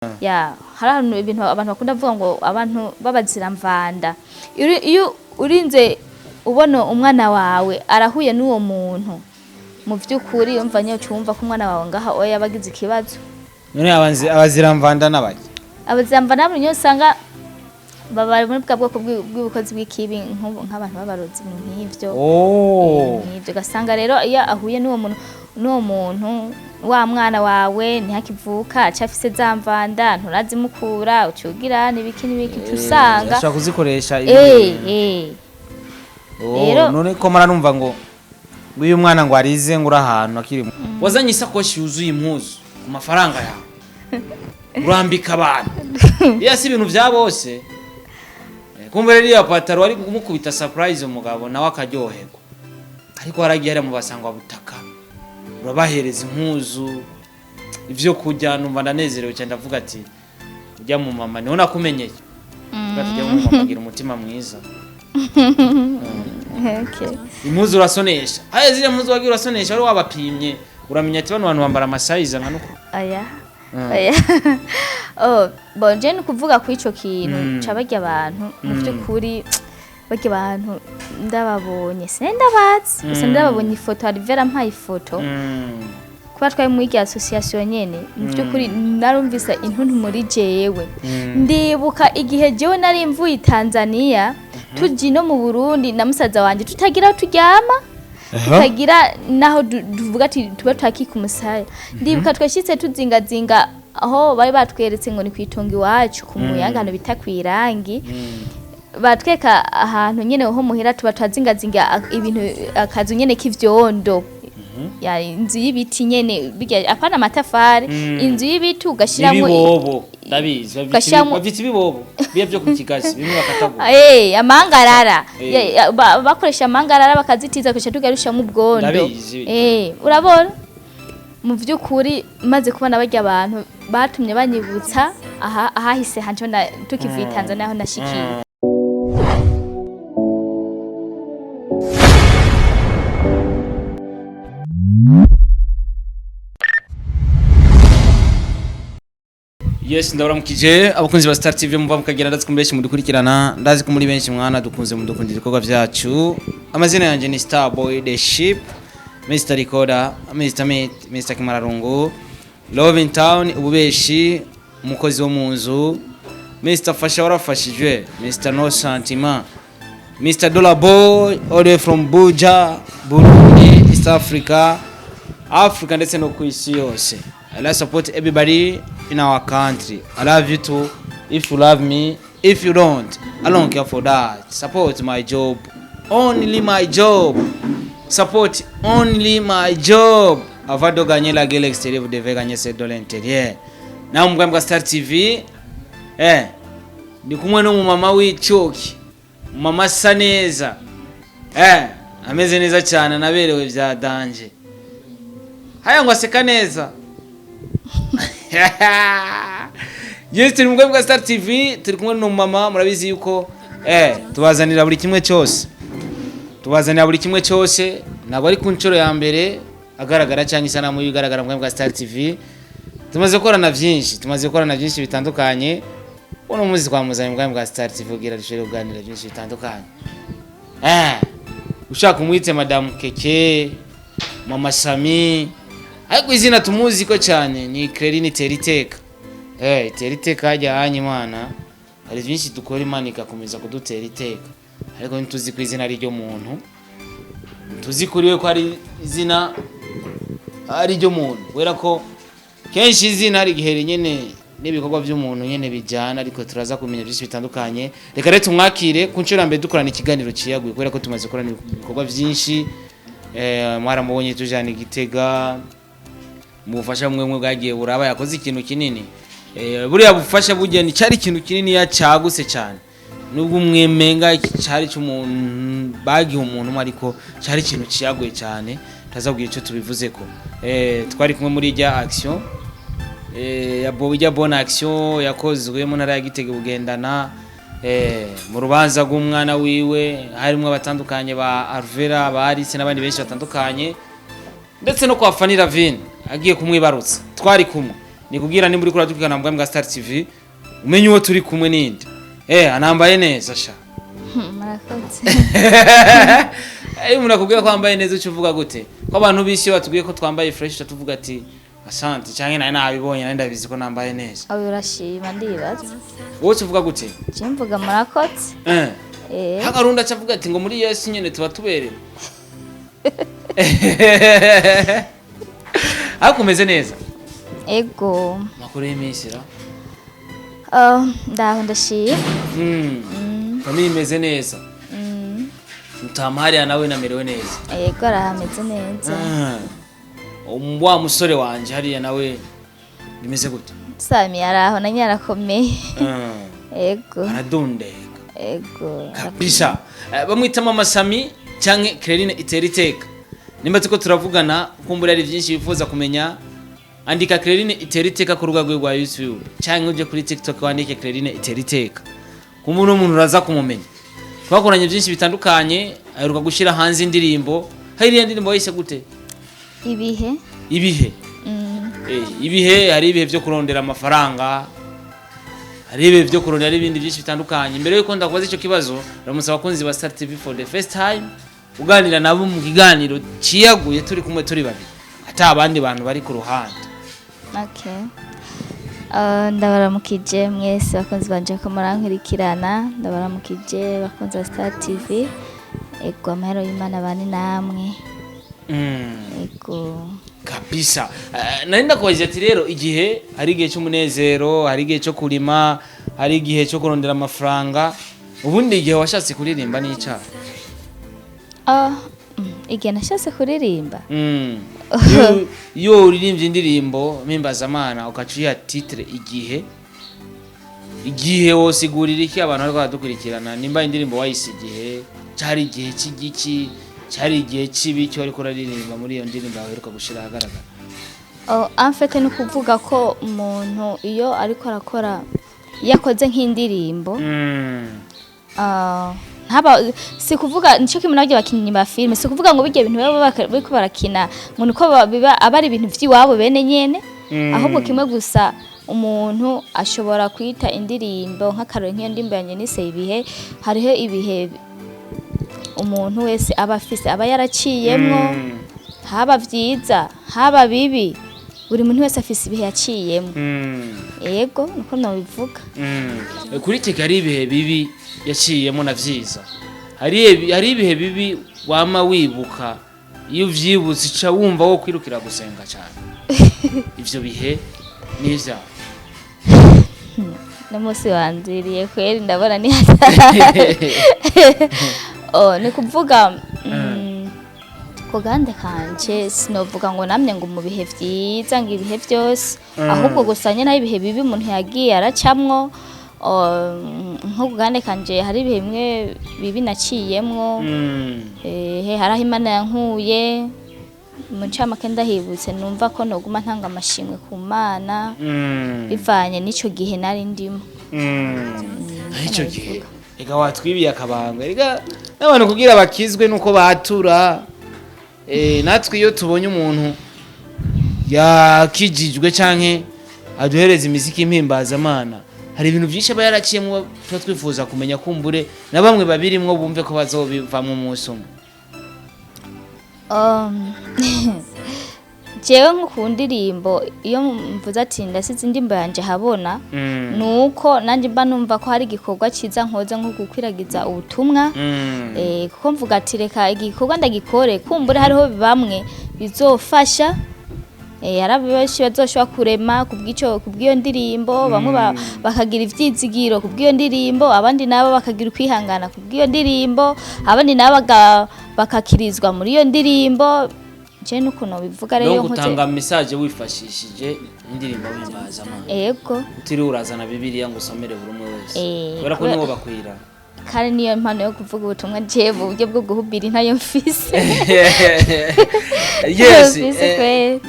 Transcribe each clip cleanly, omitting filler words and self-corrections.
ya hari ibintu abantu bakunda vuga ngo abantu babazira mvanda iyo urinze ubona umwana wawe arahuye n'uwo muntu mu by'ukuri umva nyo cyumva ko umwana wawe ngaha oya yabagize ikibazo none abazira mvanda nabaki abazira mvanda nabo nyo usanga baba muri bwa bwoko bw'ubukozi bw'ikibi nk'abantu babarozi nk'ivyo nk'ivyo gasanga rero iyo ahuye n'uwo muntu wa mwana wawe ntihakivuka acafise za mvanda nturazimukura ucugira n'ibiki tusanga ashaka kuzikoresha rero none ko maranumva ngo uyu mwana ngo arize ngo urahantu akiri wazanye isakoshi yuzuye impuzu ku mafaranga yawe urambika abantu yasi ibintu bya bose kumbe rero ya pataro ari kumukubita surprise umugabo nawe akaryoherwa ariko haragiye mu basangwa butaka urabahereza impuzu ivyo kujya numva ndanezerewe cyane ndavuga ati ujya mu mama niho nakumenyeye ujya mu mama agira umutima mwiza okay impuzu urasonesha haye zire impuzu wagira urasonesha wari wabapimye uramenya ati bano bantu bambara amasayiza nkanuko aya bonje ni kuvuga ku ico kintu cabajya abantu mu by'ukuri bajya abantu ndababonye sendabatsi gusa ndababonye ifoto Alvella mpaye ifoto kuba twaye muri association nyene mu by'ukuri narumvise intuntu muri jewe ndibuka igihe jewe nari mvuye Tanzania tuji no mu Burundi na musaza wanje tutagira turyama tutagira naho duvuga ati tuba twakika umusaya ndibuka twashitse tuzingazinga aho bari batweretse ngo ni kwitonga iwacu ku muyangano bita kwirangi batweka ahantu nyene ho muhira tuba twazingazinga ibintu akazu nyene k'ivyondo ya inzu y'ibiti nyene apana amatafari inzu y'ibiti ugashiramo ibibobo ndabizi bafite ibibobo biye byo ku kigazi bimwe bakatagura amangarara bakoresha amangarara bakazitiza kuca tugarusha mu bwondo urabona mu by'ukuri maze kubona bajya abantu batumye banyibutsa ahahise hanje tukivuye Tanzania aho nashikiye Yes ndabaramukije abakunzi ba Star TV muva mukagera ndazi kumbeshi mudukurikirana ndazi ko muri benshi mwana dukunze mudukundira ibikorwa byacu amazina yanje ni Star Boy the Ship Mr Recorder Mr Mate Mr Kimararungu Love in Town ububeshi umukozi wo munzu Mr Fasha warafashijwe Mr No Sentiment Mr Dollar Boy all the way from Buja Burundi East Africa ndetse no ku isi yose I support everybody in our country. I love you too. If you love me, if you don't, I don't care for that. Support my job. Only my job. Support only my job. Avado gagner la gueule extérieure, vous devez gagner cette de l'intérieur. Na mugambwa Star TV. Ndi kumwe no mu mama w'icoki. Mama saneza. Ameze neza cyane naberewe bya danje. Haya ngo aseka neza. Yes turi mugwe bwa Star TV turi kumwe no mama murabizi yuko tubazanira buri kimwe cyose nabo ari ku ncuro ya mbere agaragara cyangwa isanamu yigaragara mugwe bwa Star TV tumaze gukorana byinshi bitandukanye uno muzi kwamuzanye mugwe bwa Star TV ugira rishire kuganira byinshi bitandukanye ushaka umwite Madame Keke Mama Sami ariko izina tumuzi ko cyane ni Cleline Teriteka Teriteka hajya hanyimana hari byinshi dukora Imana igakomeza kudutera iteka ariko ntuzi ko izina ari ryo muntu tuzi kuriwe ko ari izina ari ryo muntu wera ko kenshi izina ari gihere nyene n'ibikorwa by'umuntu nyene bijana ariko turaza kumenya byinshi bitandukanye reka rero tumwakire ku ncuro mbere dukorana ikiganiro ciyaguye kubera ko tumaze gukorana ibikorwa byinshi mwaramubonye tujana Igitega mufasha mwe bwagiye buraba yakoze ikintu kinini buriya bufasha bugeni cyari ikintu kinini yacaguse cyane nubwo umwemenga cyari cy'umuntu bagiye umuntu ariko cyari ikintu ciyaguye cyane tazabwira icyo tubivuze ko twari kumwe muri ijya action ya bonne action yakozwe mu ntara ya Gitega bugendana mu rubanza rw'umwana wiwe harimo abatandukanye ba Alvella bari n'abandi benshi batandukanye ndetse no kwa FANNY LAVINE agiye kumwibarutsa twari kumwe nikubwira nimba uri kuradukana mbwa Star TV umenye uwo turi kumwe ninde anambaye neza sha murakoze umuntu akubwira ko wambaye neza ucuvuga gute ko abantu bisi batubwiye ko twambaye fresh tuvuga ati asante cyangwa naye nabibonye nari ndabizi ko nambaye neza aho urashima ndibaza wowe uvuga gute mvuga murakoze hakarunda acavuga ati ngo muri Yesu nyene tuba tuberewe akumeze neza ego makuru y'iminsi ra ndaho ndashiye kami imeze neza mutamahari nawe namerewe neza ego arahameze neza wa musore wanje hariya nawe bimeze gute Sami araho na nyarakomeye ego aradundeka ego kabisa bamwita mama Sami canke Cleline Iteriteka nimba tuko turavugana kumbura ari byinshi bifuza kumenya andika Cleline Iteriteka ku rugaga rwa YouTube canke uje kuri TikTok wandike Cleline Iteriteka kumuntu umuntu uraza kumumenya twakoranye byinshi bitandukanye aheruka gushira hanze indirimbo hari indirimbo yise gute ibihe ibihe hari ibihe byo kurondera amafaranga hari ibihe byo kurondera ibindi byinshi bitandukanye mbere yuko ndakubaza icyo kibazo ramusaba abakunzi ba Star TV for the first time uganira nabo mu kiganiro ciyaguye turi kumwe turi babiri ata abandi bantu bari ku ruhande okay ndabaramukije mwese bakunzi banje ko murankurikirana ndabaramukije bakunzi ba Star TV ego amahero y'Imana bani namwe ego kabisa nari ndakubaza ati rero igihe hari igihe cy'umunezero hari igihe cyo kurima hari igihe cyo kurondera amafaranga ubundi igihe washatse kuririmba n'icyaha igihe nashatse kuririmba iyo uririmbye indirimbo mpimbaza ukaciya titre igihe wosigurira iki abantu bari baradukurikirana nimba indirimbo wayise igihe cyari igihe cy'igiki cyari igihe kibi cyo ariko uraririmba muri iyo ndirimbo aheruka gushira ahagaragara amfete ni kuvuga ko umuntu iyo ariko arakora yakoze nk'indirimbo si kuvuga nicyo kimwe n'abyo bakinnyi ba filime si kuvuga ngo bijye ibintu baba bariko barakina ngo niko biba abari ibintu by'iwabo bene nyene ahubwo kimwe gusa umuntu ashobora kwita indirimbo nk'akarore nk'iyo ndirimbo yanjye nise ibihe hariho ibihe umuntu wese aba afise aba yaraciyemwo haba vyiza haba bibi buri muntu wese afise ibihe yaciyemwo yego niko nabivuga kuri teka ari ibihe bibi yaciyemo na vyiza hari ibihe bibi wama wibuka iyo vyibutse ica wumva wo kwirukira gusenga cyane ivyo bihe nivya n'umunsi wanziriye kweri ndabona ni ni kuvuga kugande kanje sinovuga ngo namye ngo mu bihe vyiza ngo ibihe byose ahubwo gusa nyene ibihe bibi umuntu yagiye aracamwo nko kugande kanje hari ibihe bimwe bibi naciyemwo haraho Imana yankuye mu ncamake ndahibutse numva ko noguma ntanga amashimwe ku Mana bivanye n'ico gihe nari ndimo ico gihe ega watwibiye akabanga ega n'abantu kugira bakizwe nuko batura natwe iyo tubonye umuntu yakijijwe canke aduhereza imiziki Impimbazamana hari ibintu byinshi aba yaraciyemwo tuba twifuza kumenya kumbure na bamwe babirimwo bumve ko bazobivamwo umunsi umwe jewe nko ndirimbo iyo mvuze ati ndasize indirimbo yanje habona nuko nanje mba numva ko hari igikorwa ciza nkoze nko gukwiragiza ubutumwa kuko mvuga ati reka igikorwa ndagikore kumbure hariho bamwe bizofasha yarabeshi bazoshwa kurema kubwiyo ndirimbo bamwe bakagira ivyizigiro kubwiyo ndirimbo abandi nabo bakagira kwihangana kubwiyo ndirimbo abandi nabo bakakirizwa muri iyo ndirimbo je nukuno bivuga rero nko gutanga message wifashishije indirimbo Impimbazamana yego tiri urazana Bibiliya ngo usomere buri umwe wese bara ko niwo bakwira kare niyo mpano yo kuvuga ubutumwa je mu buryo bwo guhubira ntayo mfise yes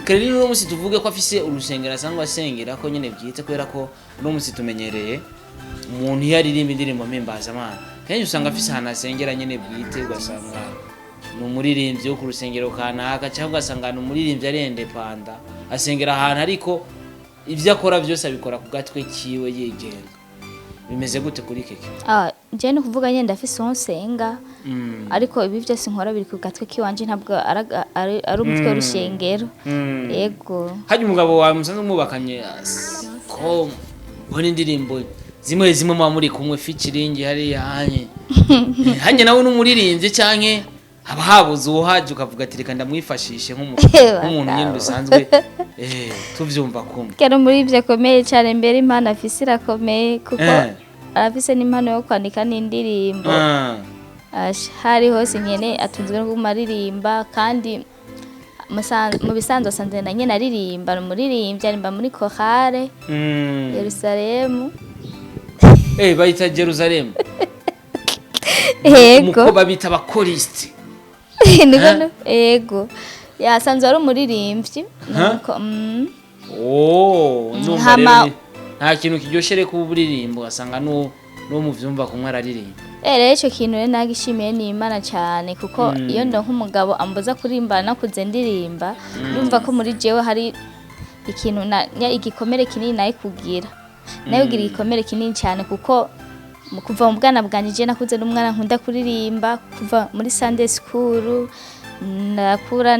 Cleline uno musi tuvuge ko afise urusengero asangwa asengera ko nyene byite kwera ko uno musi tumenyereye umuntu yaririmba indirimbo Impimbazamana kenshi usanga afise hana asengera nyene bwite ugasanga numuririmbyi wo ku rusengero kanaka cyangwa ugasanga numuririmbyi arende panda asengera ahantu ariko ivyo akora vyose abikora ku gatwe kiwe yigenga. Bimeze gute kuri keke? Je ni kuvuga nyene ndafise onsenga ariko ibi vyose nkora biri ku gatwe kiwanje ntabwo ari umutwe w'urushengero. Yego. Haje umugabo wawe musanzwe mubakanye ko mbona indirimbo zimwe muba muri kumwe featuring hari yanye. Hanye nawe n'umuririmbye canke haba habuze uhaje ukavuga ati reka ndamwifashishe nk'umuntu nyine usanzwe tuvyumva kumwe. Kero muri ivyo akomeye cyane mbere impano afise irakomeye kuko arafise n'impano yo kwandika n'indirimbo. Hari hose nyene atunzwe no kumaririmba kandi mu bisanzwe asanzwe na nyene aririmba umuririmbyi arimba muri chorale Yerusalemu. Bayita Jerusalem. Yego. Muko babita abakoriste. Yego. Yasanzwe ari umuririmbyi nuko numva nta kintu kiryoshere ku buririmbo asanga no mu vyumva kumwe araririmba. Rero ico kintu rero nagishimiye ni Imana cyane kuko iyo ndo nk'umugabo ambuza kuririmba nakuze ndirimba ndumva ko muri jewe hari ikintu igikomere kinini naye kugira nayo ugira igikomere kinini cyane kuko kuva mu bwana bwanjye je nakuze n'umwana nkunda kuririmba kuva muri Sunday school ndakura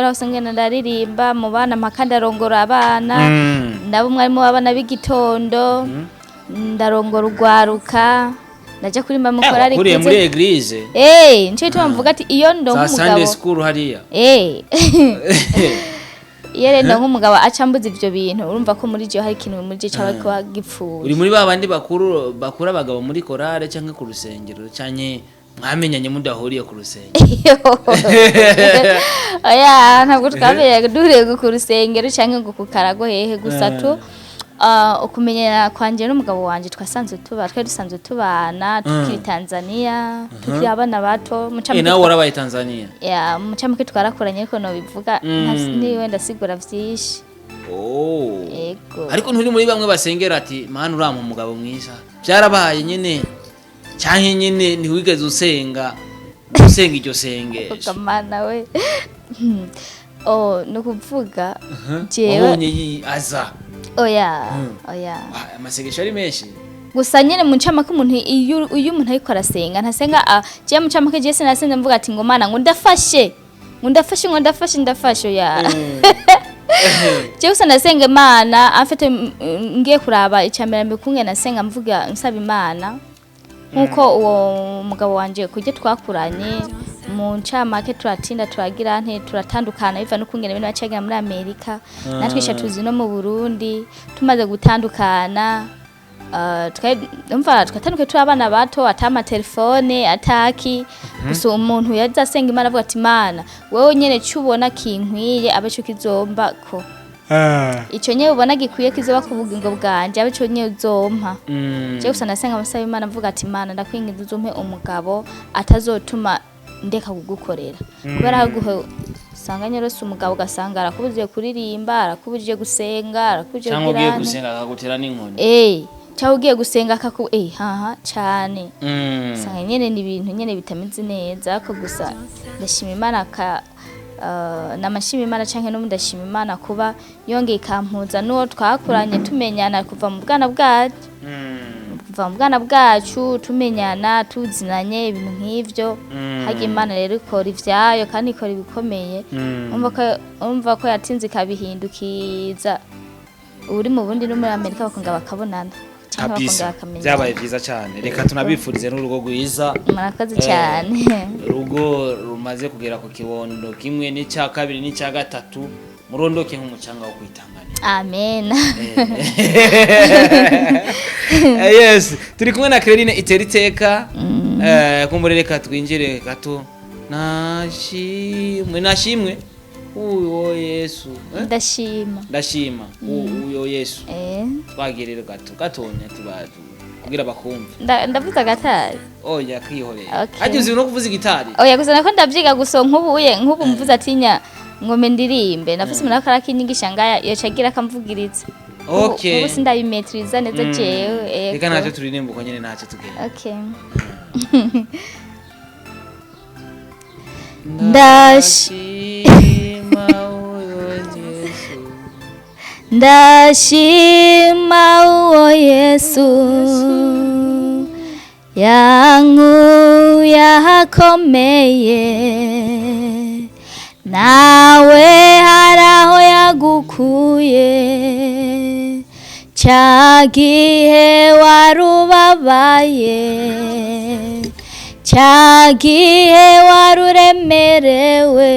hose ngena ndaririmba mu bana mpaka ndarongora abana nabo mwarimu w'abana b'igitondo ndarongora urwaruka ndaje kurimba mukora ari kuriye muri eglise nico ituma mvuga ati iyo ndo nk'umugabo Sunday school hariya yere ndo nk'umugabo acambuza ivyo bintu urumva ko muri je hari ikintu muri je caba kwa gipfuye. Uri muri babandi bakura abagabo muri korale canke ku rusengero canke mwamenyanye mudahuriye ku rusengero? Oya ntabwo twamenye duhuriye ku rusengero canke ngo kukarago hehe gusa tu ukumenyera kwanje n'umugabo wanje twari dusanzwe tubana tukiri Tanzania tukiri abana bato nawe warabaye Tanzania? Mucamake twarakoranye ariko no bivuga niwe ndasigura vyinshi. Yego. Ariko nturi muri bamwe basengera ati mana urampa umugabo mwiza byarabaye nyene canke nyene ntiwigeze usenga iryo sengero? Kamana we no kuvuga jewe wabonye aza oya amasengesho ari menshi gusa nyene mu ncamake umuntu iyo umuntu ariko arasenga ntasenga je mu ncamake je sinasenze mvuga ati ngo mana ngo ndafashe ya je gusa nasenga Imana afite ngiye kuraba icamera mbikunge nasenga mvuga nsaba Imana nkuko uwo mugabo wanje kujye twakuranye mu ncamake turatinda turagira turatandukana biva no kungena ibintu bacagira muri Amerika natwe tuzi no mu Burundi tumaze gutandukana twatandukanye turi abana bato atama telefone ataki gusa umuntu yazasenga Imana avuga ati Imana wewe nyene cyubona kinkwiye abeco kizomba ko ico nye ubona gikwiye kizoba ku bugingo bwanje abeco nye uzompa je gusa nasenga amasaba Imana avuga ati Imana ndakwingiza uzompe umugabo atazotuma ndeka kugukorera kubera haguhe usanga nyerose umugabo gasanga arakubujije kuririmba arakubujije gusenga arakubujije cyangwa ugiye gusenga akagutera n'inkoni cyangwa ugiye gusenga akaku cyane usanga nyene ni ibintu nyene bitameze neza ko gusa ndashima Imana namashima Imana canke no ndashima Imana kuba yongeye kampuza no twakuranye tumenyana kuva mu bwana bwacu tumenyana tuzinanye ibintu nk'ivyo hage Imana rero ikora ivyayo kandi ikora ibikomeye umva ko yatinze kabihindukiza uri mu Burundi no muri Amerika bakonga bakabonana kabisa byabaye byiza cyane reka tunabifurize n'urugo rwiza murakoze cyane urugo rumaze kugera ku kibondo kimwe n'icya kabiri n'icya gatatu murondoke nk'umucanga wo kwitangana amen yes turi kumwe na Claudine iteriteka kumurereka twinjire gato nashimwe uyo Yesu ndashima uyo Yesu twagirira gatonya tubadu kugira bakumva ndavuza gatari oya kwihorera agize no kuvuza gitari oya gusa nako ndavyiga guso nk'ubu mvuza atinya ngome ndirimbe nafise umuntu akarakinyigisha ngaya yacagira akamvugiriza okay ubu sindabimetriza neza jewe reka naje turirimba uko nyene naje tugenda okay ndashima ndashima uwo Yesu yankuye ahakomeye nawe haraho yagukuye cya gihe warubabaye cya gihe waruremerewe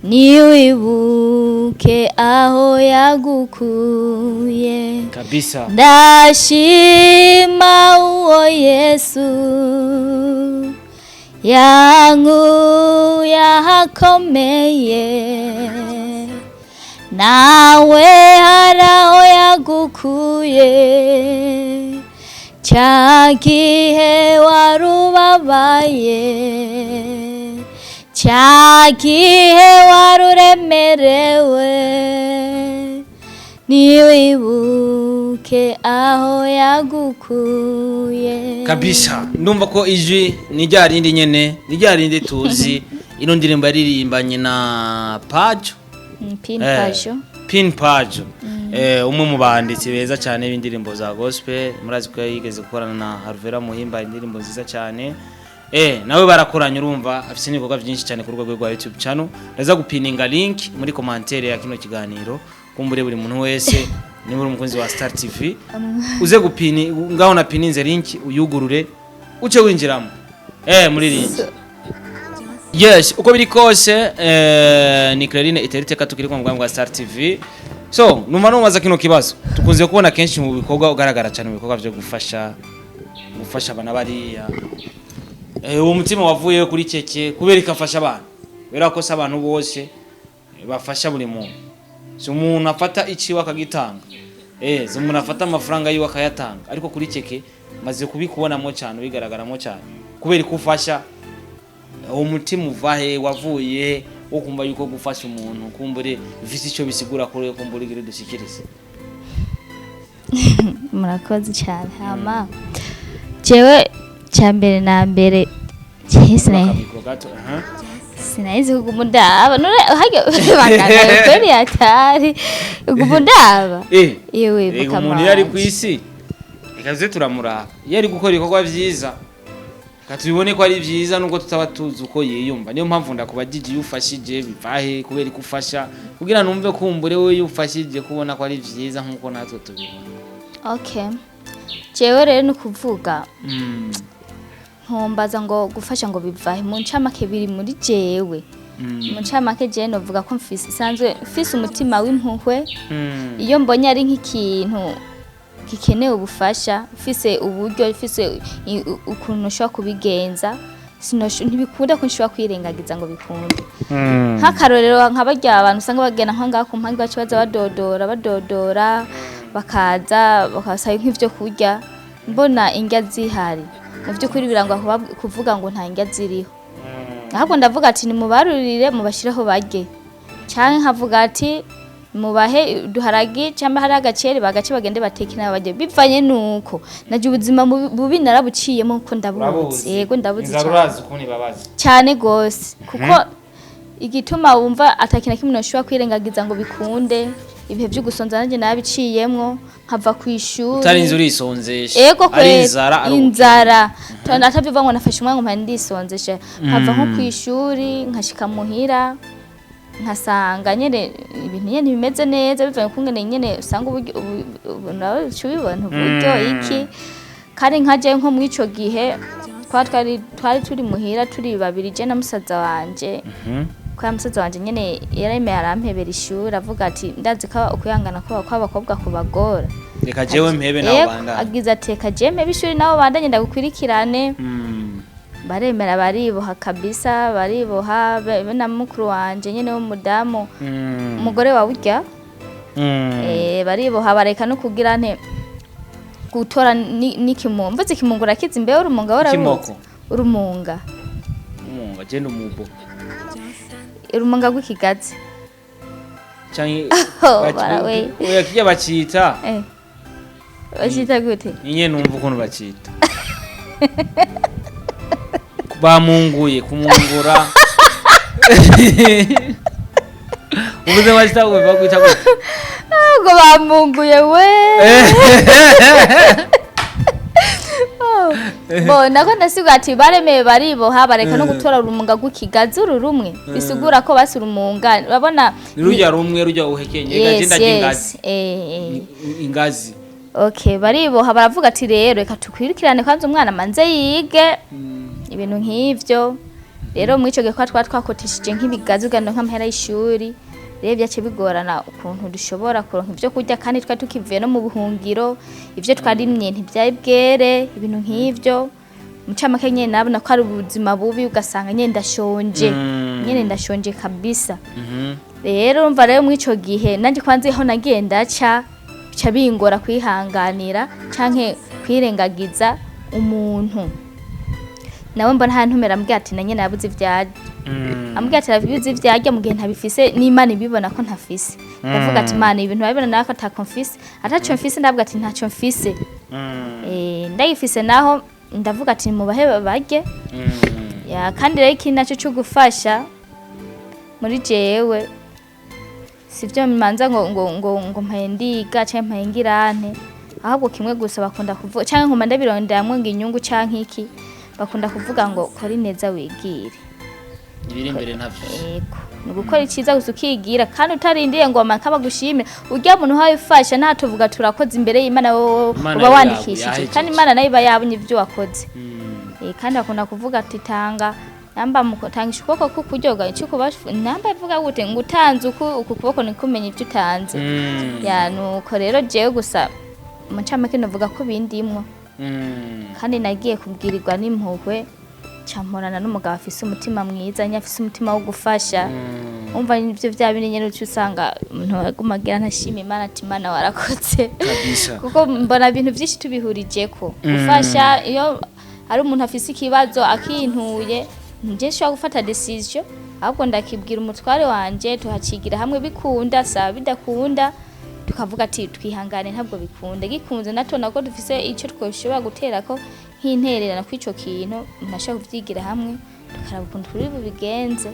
niwibuke aho yagukuye kabisa ndashima uwo Yesu yankuye ahakomeye nawe haraho yagukuye cya gihe warubabaye cya gihe waruremerewe niwibuke aho yagukuye kabisa. Ndumva ko ijwi ni rya rindi nyene, ni rya rindi tuzi. Ino ndirimbo yaririmbanye na Pajo Pin Pajo umwe mu banditsi beza cyane b'indirimbo za gospel. Murazi ko yigeze gukorana na Alvella muhimba indirimbo nziza cyane. Nawe barakoranye urumva afise n'ibikorwa byinshi cyane ku rwego rwa YouTube channel. Ndaza gupininga link muri commentaire ya kino kiganiro kumbure buri muntu wese ni muri umukunzi wa Star TV uze gupini ngaho na pininze link uyugurure uce winjiramo muri link. Yes, uko biri kose ni Clarine iteriteka tukiri kwa muganga wa Star TV. So numva numaza kino kibazo tukunze kubona kenshi mu bikorwa ugaragara cyane mu bikorwa byo gufasha abana bariya uwo mutima wavuye kuri keke kubera ikafasha abantu kubera ko abantu bose bafasha buri muntu. Si umuntu afata ikiwa akagitanga si umuntu afata amafaranga yiwe akayatanga, ariko kuri keke maze kubikubonamo cyane bigaragaramo cyane kubera ko ufasha uwo mutima uvahe wavuye wo kumva yuko gufasha umuntu kumbure bifite icyo bisigura kuri kumbure gire dushikirize. murakoze cyane hama jewe cyambere na mbere sinaizi kugumundaba none hage bakana kweli atari kugumundaba yewe bakama umuntu yari kwisi ikaze turamuraba yari gukora ibikorwa byiza katubibone ko ari byiza nubwo tutaba tuzi uko yiyumva. Niyo mpamvu ndakubagije yufashije bivahe kubera ikufasha kugira numve kumbure we yufashije kubona ko ari byiza nkuko natwe tubibona. Okay, jewe rero nukuvuga nkombaza ngo gufasha ngo bivahe mu ncamake biri muri jewe. Mu ncamake je novuga ko mfise umutima w'impuhwe. Iyo mbonye ari nk'ikintu gikenewe ubufasha mfise uburyo mfise ukuntu ushobora kubigenza ntibikunda ko nshobora kwirengagiza ngo bikunde. Nk'akarorero nk'abarya abantu usanga bagena nko ngaho ku mpande bacu baza badodora bakaza bakasaba nk'ivyo kurya mbona indya zihari mu by'ukuri birangwa kuvuga ngo nta indya ziriho. Ahubwo ndavuga ati nimubarurire mubashiraho barye cyane nkavuga ati mubahe duharagi cyangwa hari agaceri bagace bagende bateke n'abajye bivanye nuko naje ubuzima bubi narabuciyemo ko ndabuzi. Yego ndabuzi cyane gose kuko igituma wumva atakina kimwe noshobora kwirengagiza ngo bikunde ibihe byo gusonza nanjye nabiciyemwo nkava ku ishuri utarinze urisonzesha. Yego kwe inzara atabiva ngo nafashe umwana ngo ndisonzesha nkava nko ku ishuri nkashika muhira nkasanga nyene ibintu nyene bimeze neza bivanye kungene nyene usanga uburyo nawe cyubibona uburyo iki kare nkaje nko mu ico gihe twari turi muhira turi babiri je na musaza wanje. Kwa musaza wanje nyene yaremeye arampebera ishuri avuga ati ndazi ko ukuyangana ko abakobwa kubagora reka jewe mpebe nawo banda agize ate kaje mpebe ishuri nawo bandanye ndagukwirikirane. Baremera bariboha kabisa bariboha na mukuru wanje nyene wo mudamu umugore wa burya bariboha bareka no kugira nte gutora nikimumva zikimungura kizi mbe urumunga wararuzi urumunga genda umubo urumunga rw'ikigazi canke oya kijya bacita bacita gute nyene numva ukuntu bacita bamunguye kumungura ubuze bacita bakwita gute ahubwo bamunguye we bo nako ndasiga ati baremeye bariboha bareka no gutora urumunga rw'ikigazi rumwe bisigura ko basi urumunga urabona rujya rumwe rujya uhekenye gagenda gingazi ingazi okay bariboha baravuga ati rero reka tukwirikirane kwanza umwana manze yige ibintu nk'ivyo rero mwico gihe kwa twakotishije nk'ibigazi uganda nk'amahera y'ishuri rero byace bigorana ukuntu dushobora kuronka ivyo kurya kandi twa tukivuye no mu buhungiro ivyo twarimye ntivyari bwere ibintu nk'ivyo mucamake nyene nabona ko ari ubuzima bubi ugasanga nyene ndashonje kabisa rero umva rero mwico gihe nandi kwanze ho nagenda ca bingora kwihanganira canke kwirengagiza umuntu nawe mbona ahantu mera mbwira ati nanye nabuze ivyarya ambwira ati nabuze ivyarya mu gihe ntabifise n'Imana ibibona ko ntafise ndavuga ati Imana ibintu babibona nako atakonfise ataco mfise ndavuga ati ntaco mfise ndagifise naho ndavuga ati mubahe barye ya kandi rero iki naco cyo gufasha muri jewe sivyo manza ngo mpendiga canke mpengirane ahubwo kimwe gusa bakunda kuvuga canke nkoma ndabirondamwe ngo inyungu canke iki bakunda kuvuga ngo kora neza wigire ibiri imbere ntavyo yego ni gukora iciza gusa ukigira kandi utarindiye ngo amanka bagushimira urya muntu hayifasha ntatuvuga turakoze imbere y'Imana uba wandikishije kandi Imana nayo iba yabunye ivyo wakoze kandi bakunda kuvuga ati tanga namba mutangisha ukuboko kukuryoga icyo kubasha namba ivuga gute ngo utanze uku kuboko nikumenya icyo utanze ya nuko rero jewe gusa mucamake novuga ko bindimwo kandi nagiye kubwirirwa n'impuhwe camporana n'umugabo afise umutima mwiza nyafise umutima wo gufasha umva ivyo vya bine nyene usanga umuntu agumagira ntashima Imana ati Imana warakoze kuko mbona ibintu byinshi tubihurijeko gufasha iyo ari umuntu afise ikibazo akintuye nje shwa gufata decision ahubwo ndakibwira umutware wanje tuhacigira hamwe bikunda saba bidakunda tukavuga ati twihangane ntabwo bikunda gikunze nato nako dufise ico twoshobora gutera ko nk'intererana kw'ico kintu nashaka kuvyigira hamwe tukaraba ukuntu turi bubigenze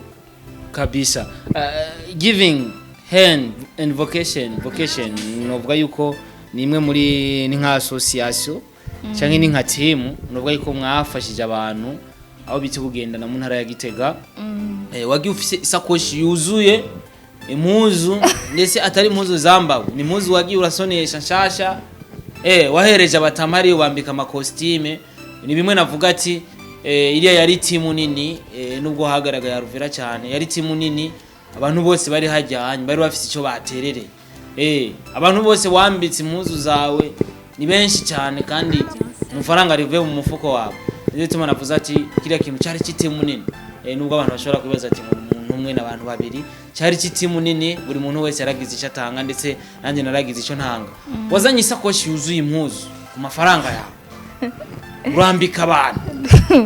kabisa. Giving hand and vocation novuga yuko ni imwe muri ni nka association canke ni nka team novuga yuko mwafashije abantu aho biti kugendana mu ntara ya Gitega wagiye ufise isakoshi yuzuye impuzu ndetse atari impuzu zambawe ni impuzu wagiye urasonesha nshasha wahereje abatamari wambika amakostime ni bimwe navuga ati iriya yari timu nini nubwo hagaragaye Alvella cyane yari timu nini abantu bose bari hajyanye bari bafite icyo baterere abantu bose wambitse impuzu zawe ni benshi cyane kandi umufaranga rivuye mu mufuko wawe nizo tuma navuze ati kiriya kintu cyari kitimu nini nubwo abantu bashobora kwibaza ati umuntu umwe n'abantu babiri cyari kitimu nini buri muntu wese yaragize icyo atanga ndetse nanjye naragize icyo ntanga wazanye isakoshi yuzuye impuzu ku mafaranga yawe urambika abantu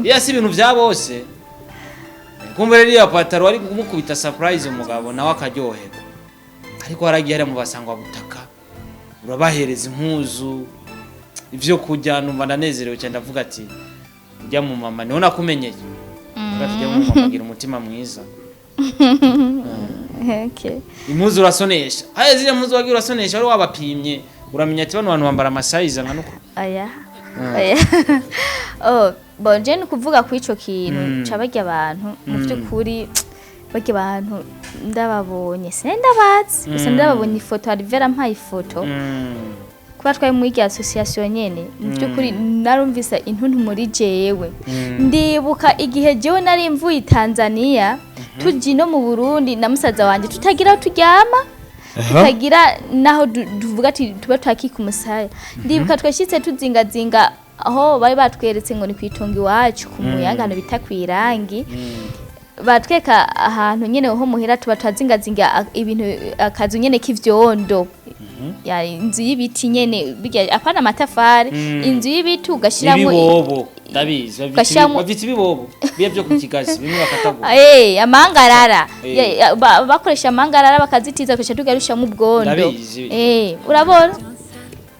yasi ibintu bya bose kumbe rero ya pataro ari kumukubita surprise umugabo nawe akaryoherwa ariko haragiye mu basangwa butaka urabahereza impuzu ivyo kujya numva ndanezerewe cyane ndavuga ati ujya mu mama niho nakumenyeye uratujya mu mama agira umutima mwiza okay impuzu urasonesha haye zile impuzu wagiye urasonesha wari wabapimye uramenya ati bano bantu bambara amasayiza nkanuko aya bonje ni kuvuga ku ico kintu cabarya abantu mu byukuri barya abantu ndababonye sendabazi gusa ndababonye ifoto Alvella mpaye ifoto kuba twaye mu igi association nyene mu byukuri narumvisa intuntu muri jewe ndibuka igihe jewe nari mvuye Tanzania tuji no mu Burundi na musaza wanje tutagira turyama tutagira naho tuvuga ati tuba twakika umusaya ndibuka twashitse tuzingazinga aho bari batweretse ngo ni kwitonga iwacu ku muyangano bita kwirangi batweka ahantu nyene ho muhira tuba twazingazinga ibintu akazu nyene k'ivyondo ya inzu y'ibiti nyene bijya apana amatafari inzu y'ibiti ugashiramo ibibobo ndabizi bafite ibibobo biye byo ku kigazi bimwe bakatagura amangarara bakoresha amangarara bakazitiza kwesha tugarusha mu bwondo urabona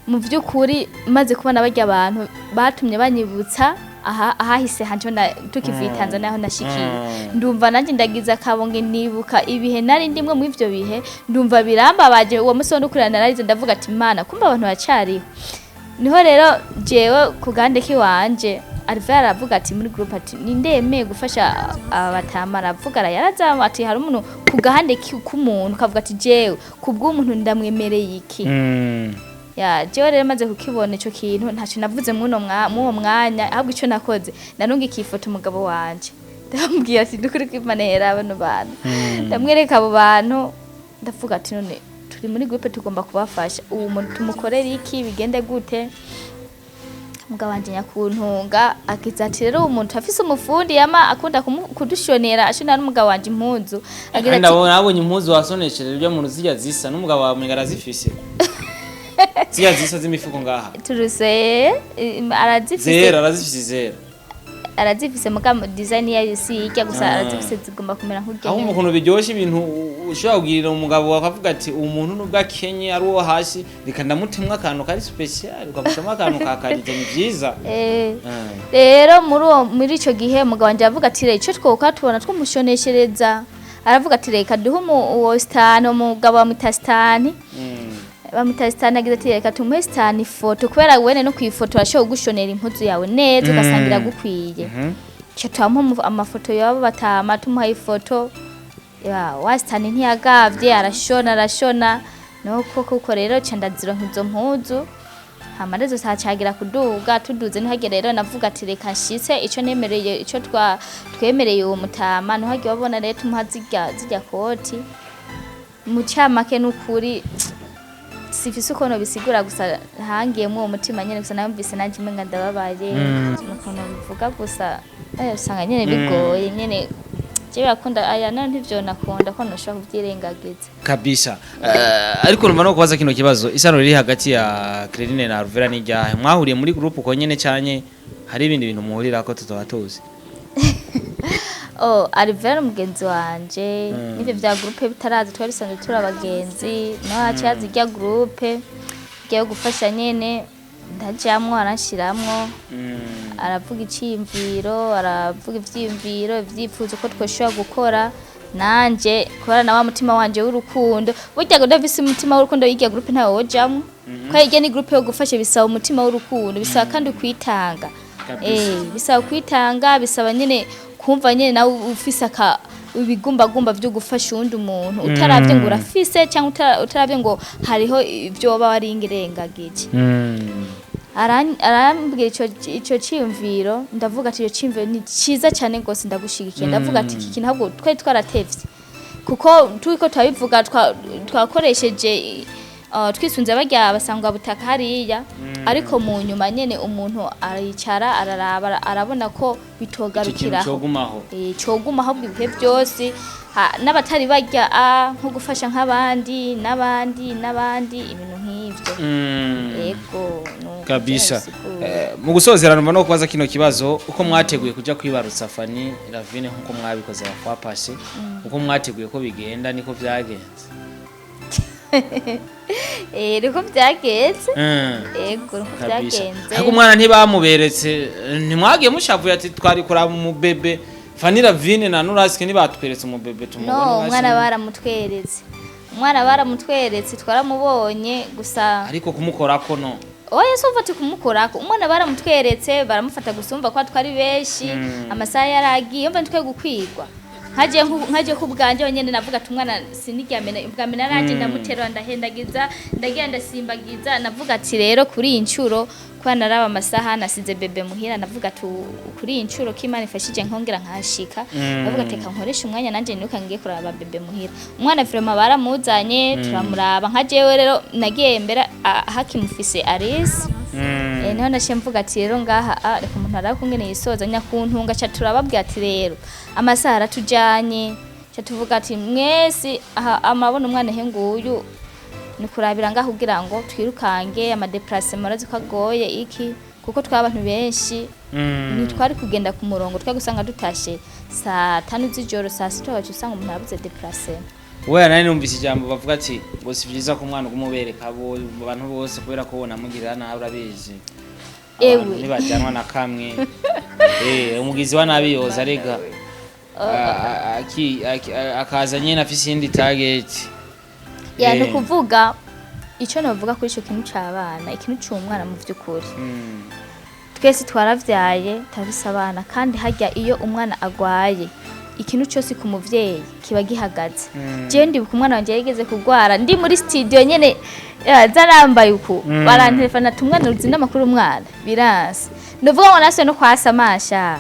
mu byukuri maze kubona barya abantu batumye banyibutsa ahahise hanje tukivuye Tanzania aho nashikiye ndumva nanje ndagize akabonge nibuka ibihe nari ndimwe mu ivyo bihe ndumva birambabaje uwo musi ndukurana narize ndavuga ati Mana kumba abantu bacariho niho rero jewe kugande kiwanje Alvella aravuga ati muri group ati nindemeye gufasha abatama aravuga yarazama ati hari umuntu kugahande k'umuntu kavuga ati jewe kubw'umuntu ndamwemereye iki ya jewe rero maze kukibona ico kintu ntaco navuze muwo mwanya ahubwo ico nakoze narunga ikifoto umugabo wanje ndamubwiye ati dukuri kwimanera abantu bantu ndamwereka abo bantu ndavuga ati none turi muri groupe tugomba kubafasha uwo muntu tumukorera iki bigende gute umugabo wanje nyakuntunga akiza ati rero umuntu afise umufundi yama akunda kudushonera ashona n'umugabo wanje impuzu agira ati nabonye impuzu wasonesheje byo mu zija zisa n'umugabo wawe mwigara zifise zija zisa z'imifuko ngaha turuse arazifise zera arazifise mugabo design yayo si ijya gusa arazifise zigomba kumera nk'ugene aho umuntu biryoshe ibintu ushobora kugirira umugabo wakavuga ati umuntu nubwo akenye ari uwo hasi reka ndamutemwa akantu kari special ukamutemwa akantu kakarite ni byiza rero muri ico gihe umugabo wanje avuga ati rero ico twoka tubona twamushoneshereza aravuga ati reka duhe uwo stan umugabo wa mutastan bamutasitana agira ati reka tumuhe stan ifoto kubera wene no kwifoto arashoboye gushonera impuzu yawe neza ugasangira gukwiye cyo twamuha amafoto yabo batama tumuha ifoto ya wa stan ntiyagavye arashona no kuko rero candaziro nkizo mpuzu hamarezo sacagira kuduga tuduze ntihage rero navuga ati reka nshitse ico nemereye ico twemereye uwo mutama ntihage babona rero tumuha zijya koti mu camake n'ukuri sifise ukono bisigura gusa hangiyemo uwo mutima nyene gusa namvise nanje menga ndababaye ukono bivuga gusa usanga nyene bigoye nyene jewe akunda aya none ntivyo nakunda ko noshaka kuvyirengagiza kabisa ariko numva no kubaza kino kibazo isano riri hagati ya Clerine na Alvella ni ryahe mwahuriye muri group uko nyene cyane hari ibindi bintu muhurira ko tutatuzi Alvella mugenzi wanje nivyo vya groupe bitarazi twari sanzwe turi abagenzi no hacazi rya groupe ryo gufasha nyene ndajamwo arashiramwo aravuga iciyumviro aravuga ivyiyumviro ivyifuzo ko twoshobora gukora nanje kubera na wa mutima wanje w'urukundo burya ngo ndavise umutima w'urukundo y'irya groupe ntawe wojamwo ko irya ni groupe yo gufasha bisaba umutima w'urukundo bisaba kandi kwitanga bisaba kwitanga bisaba nyene kumva nyene nawe ufise ibigumbagumba byo gufasha undi umuntu utaravye ngo urafise cyangwa utaravye ngo hariho ibyo baba waringirengagije arambwira ico ciyumviro ndavuga ati ico ciyumviro ni ciza cyane gose ndagushigikiye ndavuga ati iki kintu ahubwo twari twaratevye kuko turiko twabivuga twakoresheje twisunze barya basangwa butaka hariya ariko mu nyuma nyene umuntu aricara araraba arabona ko bitogarukira cogumaho bwihe byose n'abatari barya nko gufasha nk'abandi ibintu nk'ivyo yego kabisa mu gusozerana no kubaza kino kibazo uko mwateguye kuja kwibarutsa FANNY LAVINE nkuko mwabikoze bafapashe uko mwateguye ko bigenda niko byagenze niko byagenze yego niko byagenze ariko umwana ntibamuberetse ntimwagiye mushavuye ati twari kuraba umubebe FANNY LAVINE na NORASQUE ntibatweretse umubebe tumubona no umwana baramutweretse twaramubonye gusa ariko kumukorako no oya so mfate kumukorako umwana baramutweretse baramufata gusumva kwa twari beshi amasaha yaragiye mva ntwe gukwirwa nkaje kubganje nyene navuga ati umwana siniryamena ubwame naranje ndamuterwa ndahendagiza ndagira ndasimbagiza navuga ati rero kuri incuro kwa naraba amasaha nasize bebe muhira navuga ati kuri incuro k'Imana ifashije nkongera nkashika navuga ati kankoresha umwanya nanje nuka ngiye kuraba bebe muhira umwana vraiment baramuzanye turamuraba nkajewe rero nagiye mbere hakimufise Aris niho nashe mvuga ati rero ngaha reka umuntu arakungene yisoza nyakuntunga cha turababwira ati rero amasaha aratujanye cha tuvuga ati mwese amabona umwana henguyu ni kurabira ngaho kugira ngo twirukange ama déplacement arazi kagoye iki kuko twabantu benshi ni twari kugenda ku murongo twagusanga dutashe saa 5 z'ijoro saa 6 wacu usanga umuntu abuze déplacement wewe nani numvise ijambo bavuga ati bose byiza ko umwana kumubereka abo abantu bose kubera ko bona mugirana urabizi ewe ntibajyanwa na kamwe umugizi wa nabi yoza arega akaza nyene afise indi target ya no kuvuga ico navuga kuri ico kintu c'abana ikintu c'umwana mu vy'ukuri twese twaravyaye tafise abana kandi harya iyo umwana agwaye ikintu cyose ku muvyeyi kiba gihagaze je ndi umwana wanje yigeze kugwara ndi muri studio nyene zarambaye uku barantelefona tumwana ruzinda makuru umwana biranse ndavuga ngo nase no kwasamasha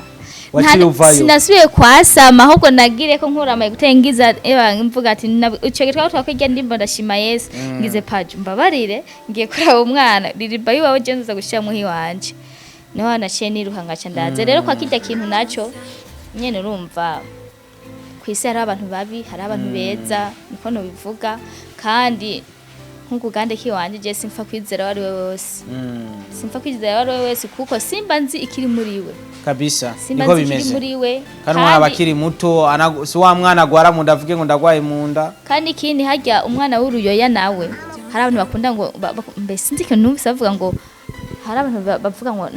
sinasubiye kwasama ahubwo nagire ko nkuramaye gutengiza mvuga ati ucegera twakwijya ndimba ndashima Yesu ngize page mbabarire ngiye kuraba umwana ririba yiwawe genza gushira muhi wanje niho naciye niruhanga ca ndaze rero kwa kijya kintu naco nyene urumva kwisi hari abantu babi hari abantu beza niko no bivuga kandi nk'ugande kiwanje je simfa kwizera wari we wose simfa kwizera wari we wese kuko simba nzi ikiri muri we kabisa niko bimeze muri we kandi umwana bakiri muto si wa mwana agwara mu ndavuge ngo ndagwaye mu nda kandi ikindi harya umwana w'uruyoya nawe hari abantu bakunda ngo mbese sinzi ikintu numvise bavuga ngo hari abantu bavuga ngo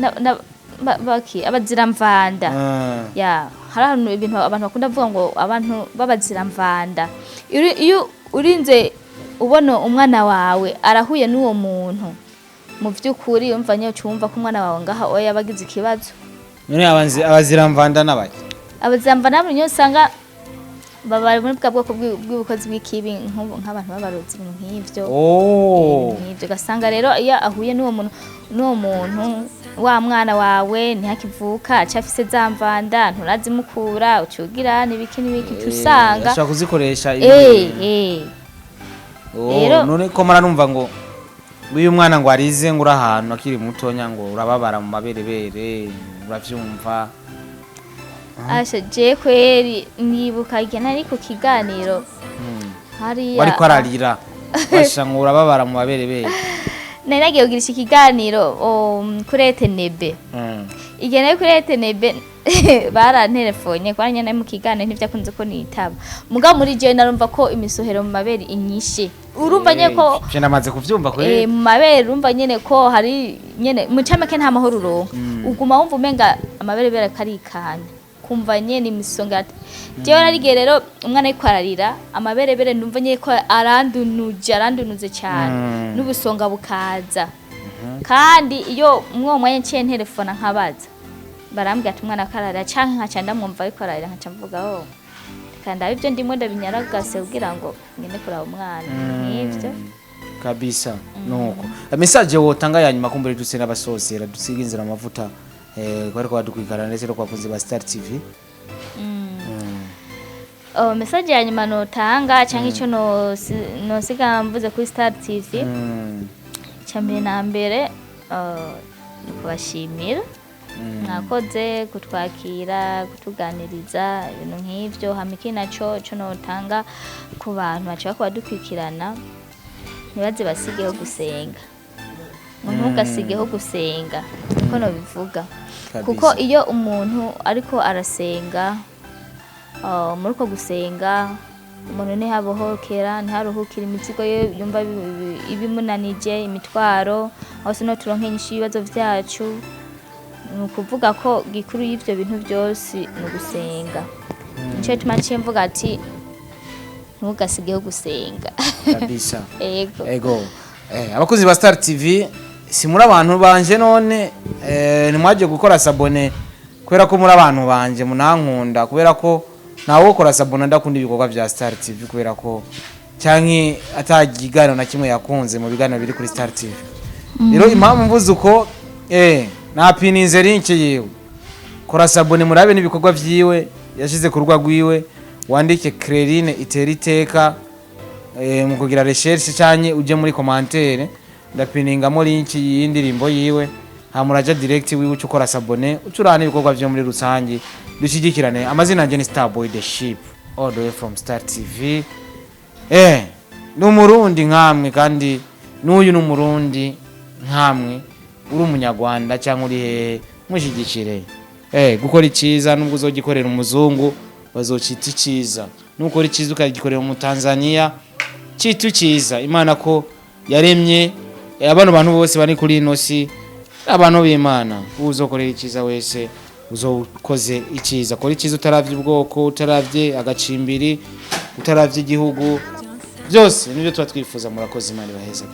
baki abaziramvanda ya hari ibintu abantu bakunda bavuga ngo abantu babaziramvanda iyo urinze ubona umwana wawe arahuye n'uwo muntu mu by'ukuri umva nyo cyumva ko umwana wawe ngaha oya bagize ikibazo none abaziramvanda nabaki abaziramvanda nabo nyo sanga baba muri bwa bwoko bw'ubukozi bw'ikibi nk'abantu babarozi nk'ivyo nk'ivyo gasanga rero iyo ahuye n'uwo muntu wa mwana wawe ntihakivuka acafise zamvanda nturazimukura ucugira nibiki tusanga ashaka kuzikoresha rero none ko mara numva ngo uyu mwana ngo arize ngo urahantu akiri mutonya ngo urababara mu maberebere uravyumva asha je kweri nibuka igena ariko kiganiro hariya wari kwararira basha ngo urababara mu maberebere naragiye kugirisha ikiganiro kuri etenebe igena kuri etenebe barantelefone kwa nyene mu kiganiro ntivyakunze ko nitaba muga muri je narumva ko imisohero mu mabere inyishe urumva nyene ko je namaze kuvyumva kweri mu mabere urumva nyene ko hari nyene mu camake nta mahoro uronka uguma wumva umenga amabere bere karikana kumva nyene imisonga jewe narigiye rero umwana yikwararira amabere bere ndumva nyene ko arandunuze cyane n'ubusonga bukaza kandi iyo mwanya nciye telefone nkabaza barambwira ati umwana akarara canke nkaca ndamwumva yikorarira nkaca mvuga kandi abivyo ndimo ndabinyaragase kugira ngo ngende kuraba umwana n'ivyo kabisa nuko message wotanga yanyuma kumbere dusena basozera dusiga inzira amavuta kwari kwa dukwikana ndetse no kwakunze ba Star TV message yanyuma notanga canke ico no siga mvuze kuri Star TV cyambere na mbere kubashimira mwakoze kutwakira kutuganiriza ibintu nk'ivyo hamiki naco cyo notanga ku bantu bacha ko badukwikirana nibaze basigeho gusenga umuntu ugasigeho gusenga niko no bivuga kuko iyo umuntu ariko arasenga muri ko gusenga umuntu ni habohokera ntiharuhukira imizigo ye yumva ibimunanije imitwaro aho sino turonke nyinshi ibibazo vyacu nukuvuga ko gikuru y'ivyo bintu byose no gusenga nico tumaciye mvuga ati ntugasigeho gusenga kabisa ego abakozi ba Star TV si muri abantu banje none nimwaje gukora sabone kubera ko muri abantu banje munankunda kubera ko nawo ukora sabone ndakunda ibikorwa vya Star TV kubera ko canke atagigano na kimwe yakunze mu bigano biri kuri Star TV rero impamvu mvuze uko na pininze linki yewe kora sabone murabe n'ibikorwa vyiwe yashize ku rugwa rwiwe wandike Crerine iteriteka mu kugira recherche cyanye uje muri commentaire ndapiningamo linki y'indirimbo yiwe hamuraja direct wiwe ukora sabone ucurana ibikorwa vyo muri rusangi dushigikirane amazina nje ni Starboy the Sheep all the way from Star TV n'umurundi nkamwe kandi n'uyu n'umurundi nkamwe uri umunyarwanda cyangwa uri hehe mushigikire gukora iciza nubwo uzogikorera umuzungu bazocita iciza nukora iciza ukagikorera mu Tanzania citu ciza imana ko yaremye abantu bose bari kuri ino si abantu b'Imana uzokorera iciza wese uzokoze iciza. Kora iciza utaravye ubwoko, utaravye agacimbiri, utaravye igihugu, byose nibyo tuba twifuza. Murakoze, Imana ibaheza.